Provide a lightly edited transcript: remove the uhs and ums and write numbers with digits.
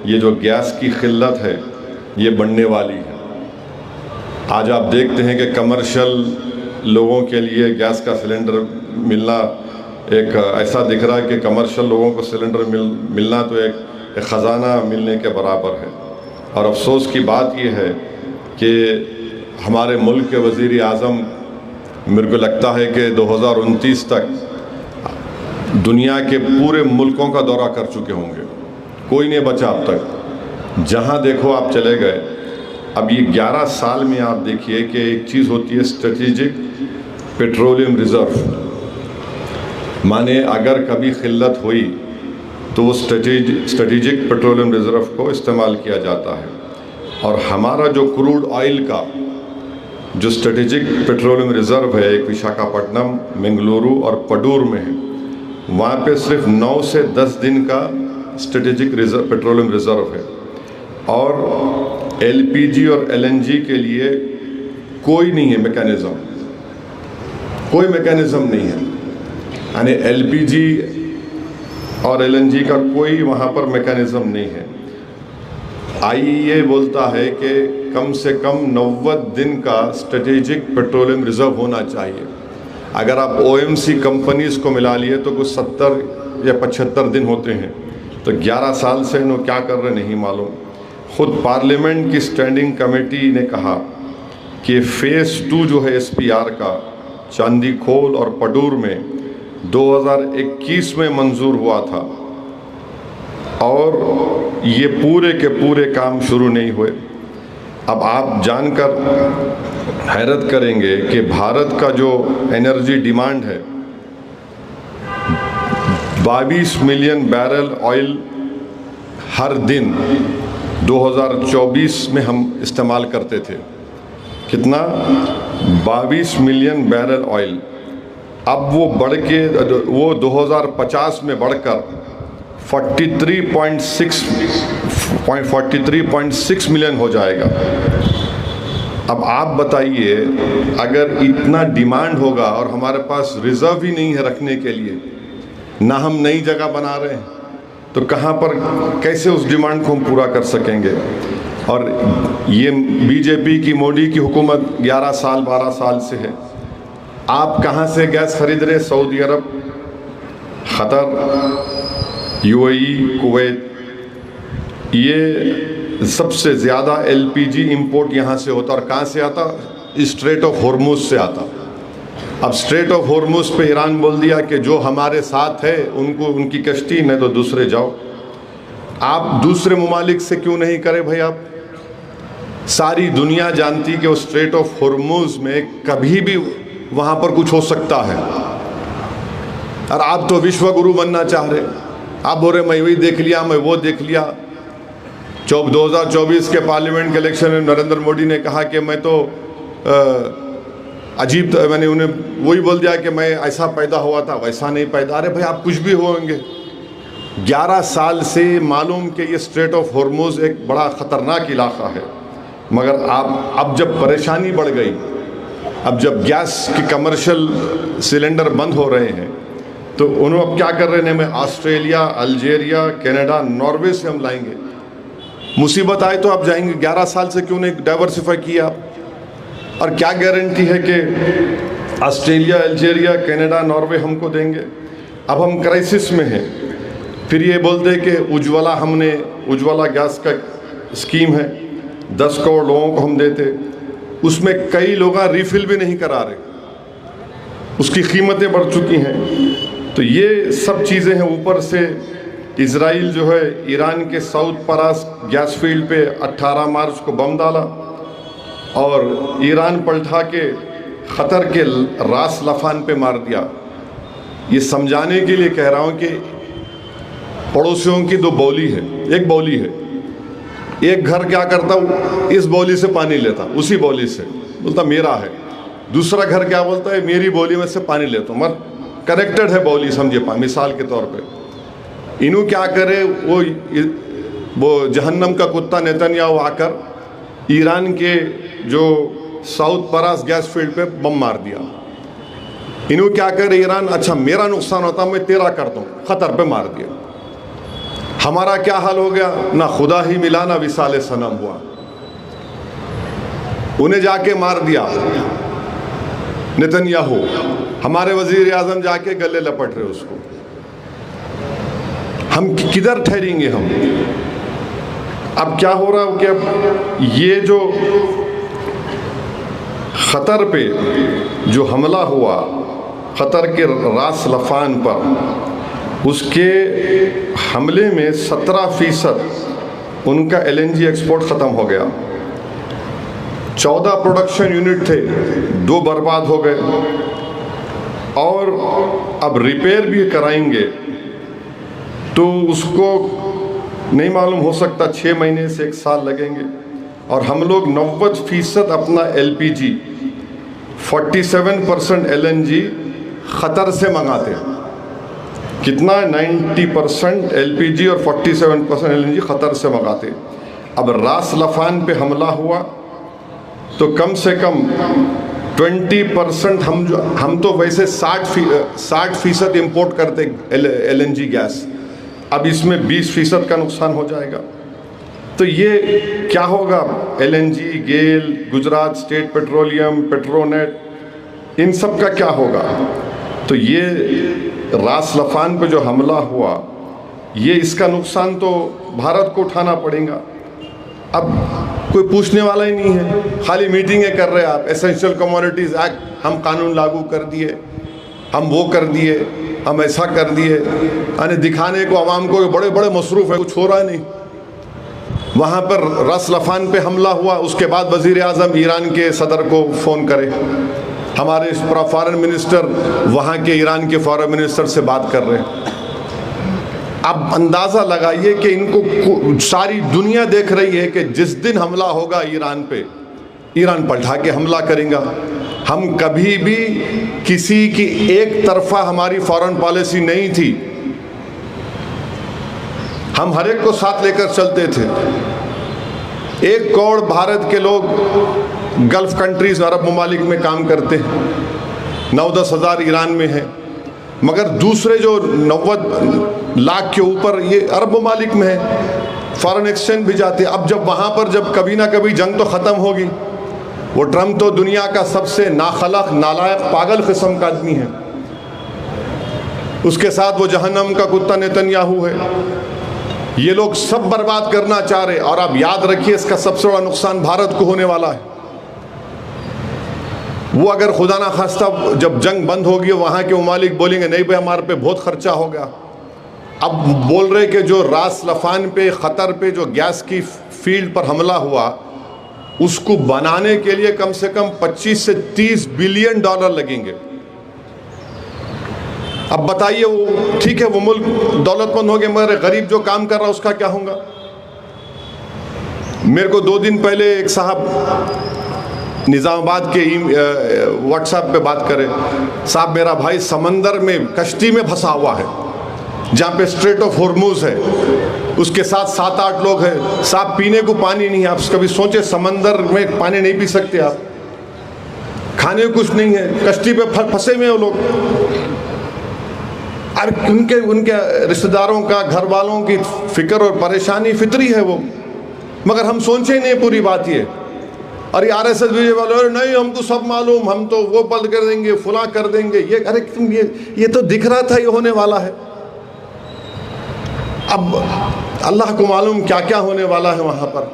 ये जो गैस की किल्लत है ये बढ़ने वाली है। आज आप देखते हैं कि कमर्शियल लोगों के लिए गैस का सिलेंडर मिलना एक ऐसा दिख रहा है कि कमर्शियल लोगों को सिलेंडर मिलना तो एक ख़जाना मिलने के बराबर है। और अफसोस की बात यह है कि हमारे मुल्क के वज़ीर आज़म मेरे को लगता है कि 2029 तक दुनिया के पूरे मुल्कों का दौरा कर चुके होंगे, कोई नहीं बचा अब तक। जहाँ देखो आप चले गए। अब ये 11 साल में आप देखिए कि एक चीज़ होती है स्ट्रेटेजिक पेट्रोलियम रिज़र्व, माने अगर कभी किल्लत हुई तो वो स्ट्रेटेजिक पेट्रोलियम रिज़र्व को इस्तेमाल किया जाता है। और हमारा जो क्रूड ऑयल का जो स्ट्रेटेजिक पेट्रोलियम रिज़र्व है एक विशाखापट्टनम, बेंगलुरु और पडूर में है, वहाँ पे सिर्फ 9 से 10 दिन का स्ट्रेटेजिक पेट्रोलियम रिज़र्व है। और एलपीजी और एलएनजी के लिए कोई नहीं है मैकेनिज़्म, कोई मैकेनिज़्म नहीं है। यानी एलपीजी और एलएनजी का कोई वहाँ पर मैकेनिज़्म नहीं है। आईईए बोलता है कि कम से कम 90 दिन का स्ट्रेटेजिक पेट्रोलियम रिज़र्व होना चाहिए। अगर आप ओएमसी कंपनीज़ को मिला लिए तो कुछ 70 या 75 दिन होते हैं। तो 11 साल से इन्हों क्या कर रहे नहीं मालूम। ख़ुद पार्लियामेंट की स्टैंडिंग कमेटी ने कहा कि फ़ेज़ 2 जो है एसपीआर का चांदीखोल और पडूर में 2021 में मंजूर हुआ था और ये पूरे के पूरे काम शुरू नहीं हुए। अब आप जानकर हैरत करेंगे कि भारत का जो एनर्जी डिमांड है 22 मिलियन बैरल ऑयल हर दिन 2024 में हम इस्तेमाल करते थे। कितना? 22 मिलियन बैरल ऑयल। अब वो बढ़ के वो 2050 में बढ़कर 43.6 मिलियन हो जाएगा। अब आप बताइए, अगर इतना डिमांड होगा और हमारे पास रिज़र्व ही नहीं है रखने के लिए, ना हम नई जगह बना रहे हैं, तो कहाँ पर कैसे उस डिमांड को हम पूरा कर सकेंगे। और ये बीजेपी की मोदी की हुकूमत 11 साल 12 साल से है। आप कहाँ से गैस खरीद रहे? सऊदी अरब, क़तर, यूएई, कुवैत, ये सबसे ज़्यादा एलपीजी इंपोर्ट यहाँ से होता। और कहाँ से आता? स्ट्रेट ऑफ हॉर्मुज़ से आता। अब स्ट्रेट ऑफ हॉर्मुज़ पे ईरान बोल दिया कि जो हमारे साथ है उनको उनकी कश्ती, नहीं तो दूसरे जाओ। आप दूसरे ममालिक से क्यों नहीं करें भाई? आप सारी दुनिया जानती कि वो स्ट्रेट ऑफ हॉर्मुज़ में कभी भी वहाँ पर कुछ हो सकता है। और आप तो विश्व गुरु बनना चाह रहे। आप बोल रहे मैं वही देख लिया, मैं वो देख लिया। 2024 के पार्लियामेंट के इलेक्शन में नरेंद्र मोदी ने कहा कि मैं तो अजीब, मैंने उन्हें वही बोल दिया कि मैं ऐसा पैदा हुआ था, वैसा नहीं पैदा। अरे भाई आप कुछ भी होंगे। 11 साल से मालूम कि ये स्ट्रेट ऑफ हॉर्मुज़ एक बड़ा ख़तरनाक इलाक़ा है। मगर आप अब जब परेशानी बढ़ गई, अब जब गैस के कमर्शियल सिलेंडर बंद हो रहे हैं, तो उन्होंने अब क्या कर रहे हैं? मैं ऑस्ट्रेलिया, अल्जीरिया, कनाडा, नॉर्वे से हम लाएंगे। मुसीबत आए तो आप जाएंगे। 11 साल से क्यों नहीं डाइवर्सिफाई किया? और क्या गारंटी है कि ऑस्ट्रेलिया, अल्जीरिया, कनाडा, नॉर्वे हमको देंगे? अब हम क्राइसिस में हैं। फिर ये बोलते हैं कि उज्ज्वला, हमने उज्ज्वला गैस का स्कीम है, 10 करोड़ लोगों को हम देते, उसमें कई लोग रिफ़िल भी नहीं करा रहे, उसकी कीमतें बढ़ चुकी हैं। तो ये सब चीज़ें हैं। ऊपर से इजराइल जो है ईरान के साउथ परास गैस फील्ड पे 18 मार्च को बम डाला और ईरान पलटा के क़तर के रास लफान पे मार दिया। ये समझाने के लिए कह रहा हूँ कि पड़ोसियों की 2 बोली है। एक बोली है, एक घर क्या करता, इस बोली से पानी लेता, उसी बोली से बोलता मेरा है। दूसरा घर क्या बोलता है, मेरी बोली में से पानी लेता हूँ, मगर कनेक्टेड है बोली, समझिए। मिसाल के तौर पे इन्हों क्या करे, वो जहन्नम का कुत्ता नेतन्याहू आकर ईरान के जो साउथ परास गैस फील्ड पे बम मार दिया। इन्हों क्या करे ईरान, अच्छा मेरा नुकसान होता मैं तेरा करता हूँ, क़तर पे मार दिया। हमारा क्या हाल हो गया, ना खुदा ही मिला ना विसाल सनम हुआ। उन्हें जाके मार दिया नेतन्याहू, हमारे वजीर आजम जाके गले लपट रहे उसको। हम किधर ठहरेंगे हम? अब क्या हो रहा है कि अब ये जो ख़तर पे जो हमला हुआ, क़तर के रास लफ़ान पर, उसके हमले में 17% उनका LNG एक्सपोर्ट ख़त्म हो गया। 14 प्रोडक्शन यूनिट थे, 2 बर्बाद हो गए, और अब रिपेयर भी कराएंगे तो उसको नहीं मालूम, हो सकता 6 महीने से 1 साल लगेंगे। और हम लोग 90% अपना LPG, 47% LNG क़तर से मंगाते हैं। कितना? 90% LPG और 47% LNG क़तर से मंगाते। अब रास लफ़ान पे हमला हुआ तो कम से कम 20% हम तो वैसे 60% इम्पोर्ट करते LNG गैस, अब इसमें 20% का नुकसान हो जाएगा। तो ये क्या होगा? LNG, गेल, गुजरात स्टेट पेट्रोलियम, पेट्रोनेट, इन सब का क्या होगा? तो ये रास लफ़ान पे जो हमला हुआ, ये इसका नुकसान तो भारत को उठाना पड़ेगा। अब कोई पूछने वाला ही नहीं है, खाली मीटिंगें कर रहे हैं आप। एसेंशियल कमोडिटीज़ एक्ट हम कानून लागू कर दिए, हम वो कर दिए, हम ऐसा कर दिए, यानी दिखाने को आवाम को बड़े बड़े मसरूफ़ है, कुछ हो रहा नहीं। वहाँ पर रास लफ़ान पे हमला हुआ, उसके बाद वज़ीर आज़म ईरान के सदर को फ़ोन करे, हमारे फॉरेन मिनिस्टर वहाँ के ईरान के फॉरेन मिनिस्टर से बात कर रहे हैं। अब अंदाज़ा लगाइए कि इनको सारी दुनिया देख रही है कि जिस दिन हमला होगा ईरान पे, ईरान पलटा के हमला करेगा। हम कभी भी किसी की एक तरफा हमारी फॉरेन पॉलिसी नहीं थी, हम हर एक को साथ लेकर चलते थे। 1 करोड़ भारत के लोग गल्फ़ कंट्रीज़, अरब ममालिक में काम करते हैं, 9-10 हज़ार ईरान में है, मगर दूसरे जो 90 लाख के ऊपर ये अरब ममालिक में है, फॉरेन एक्सचेंज भी जाते हैं। अब जब वहाँ पर जब कभी ना कभी जंग तो ख़त्म होगी, वो ट्रम्प तो दुनिया का सबसे नाखलक, नालायक, पागल किस्म का आदमी है, उसके साथ वो जहन्नम का कुत्ता नेतन्याहू है। ये लोग सब बर्बाद करना चाह रहे, और आप याद रखिए इसका सबसे बड़ा नुकसान भारत को होने वाला है। वो अगर खुदा ना खास्ता जब जंग बंद होगी, वहाँ के ममालिक बोलेंगे नहीं भाई हमारे पे बहुत खर्चा हो गया। अब बोल रहे कि जो रास लफ़ान पे, क़तर पे जो गैस की फील्ड पर हमला हुआ, उसको बनाने के लिए कम से कम 25 से 30 बिलियन डॉलर लगेंगे। अब बताइए, वो ठीक है वो मुल्क दौलतमंद हो गए, मगर गरीब जो काम कर रहा है उसका क्या होगा? मेरे को 2 दिन पहले एक साहब निज़ामाबाद के व्हाट्सएप पे बात करें, साहब मेरा भाई समंदर में कश्ती में फंसा हुआ है, जहाँ पे स्ट्रेट ऑफ हॉर्मुज़ है, उसके साथ 7-8 लोग हैं, साहब पीने को पानी नहीं है। आप कभी सोचे समंदर में पानी नहीं पी सकते आप, खाने को कुछ नहीं है, कश्ती पे फंसे हुए हैं वो लोग। और उनके रिश्तेदारों का, घर वालों की फिक्र और परेशानी फितरी है वो, मगर हम सोचे नहीं पूरी बात ये। और RSS बीजे वाले, अरे नहीं हमको सब मालूम, हम तो वो बंद कर देंगे, फुला कर देंगे, ये अरे तुम ये तो दिख रहा था ये होने वाला है। अब अल्लाह को मालूम क्या क्या होने वाला है वहाँ पर।